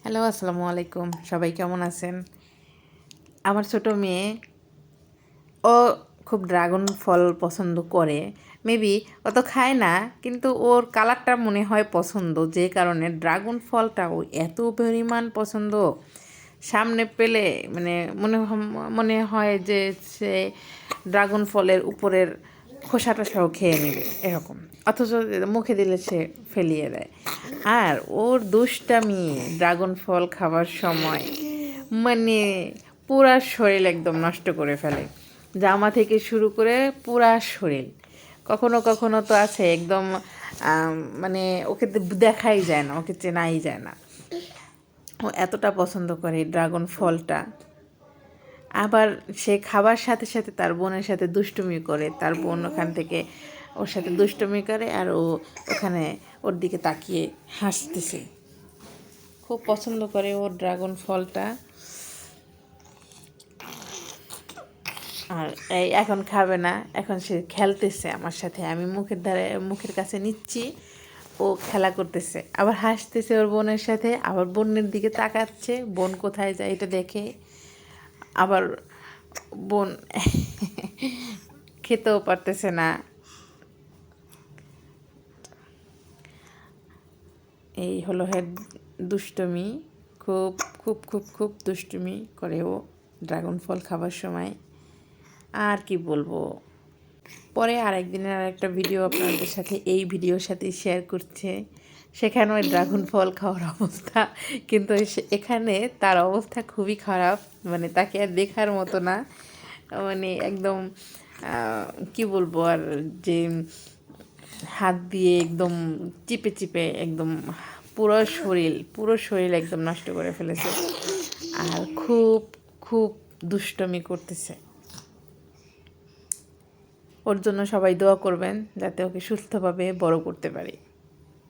Hello, আসসালামু আলাইকুম। সবাই কেমন আছেন? আমার ছোট মেয়ে ও খুব ড্রাগন ফল পছন্দ করে। মেবি ও তো খায় না, কিন্তু ওর কালারটা মনে হয় পছন্দ, যে কারণে ড্রাগন ফলটা ও এত পরিমাণ পছন্দ। সামনে পেলে মানে মনে হয় যে সে ড্রাগন ফলের উপরের খোসাটা সহ খেয়ে নেবে এরকম, অথচ মুখে দিলে সে ফেলিয়ে দেয়। আর ওর দুষ্টামি ড্রাগন ফল খাবার সময় মানে পুরা শরীর একদম নষ্ট করে ফেলে, জামা থেকে শুরু করে পুরা শরীর। কখনো কখনো তো আছে একদম মানে ওকে দেখাই যায় না, ওকে চেনাই যায় না। ও এতটা পছন্দ করে ড্রাগন ফলটা। আবার সে খাবার সাথে সাথে তার বোনের সাথে দুষ্টুমি করে, তার বোন ওখান থেকে ওর সাথে দুষ্টুমি করে আর ও ওখানে ওর দিকে তাকিয়ে হাসতেছে। খুব পছন্দ করে ও ড্রাগন ফলটা। আর এই এখন খাবে না, এখন সে খেলতেছে আমার সাথে। আমি মুখের কাছে নিচ্ছি, ও খেলা করতেছে, আবার হাসতেছে ওর বোনের সাথে, আবার বোনের দিকে তাকাচ্ছে বোন কোথায় যায় এটা দেখে। আবার বোন খেতেও পারতেছে না। এই হলো দুষ্টুমি। খুব খুব খুব খুব দুষ্টুমি করে ও ড্রাগন ফল খাবার সময়। আর কি বলবো, পরে আরেকদিনের আরেকটা ভিডিও আপনাদের সাথে এই ভিডিওর সাথে শেয়ার করছে। সেখানে ওই ড্রাগন ফল খাওয়ার অবস্থা, কিন্তু এখানে তার অবস্থা খুবই খারাপ, মানে তাকে আর দেখার মতো না। মানে একদম কি বলবো আর, যে হাত দিয়ে একদম চিপে চিপে একদম পুরো শরীর একদম নষ্ট করে ফেলেছে। আর খুব খুব দুষ্টমি করতেছে। ওর জন্য সবাই দোয়া করবেন যাতে ওকে সুস্থভাবে বড় করতে পারি।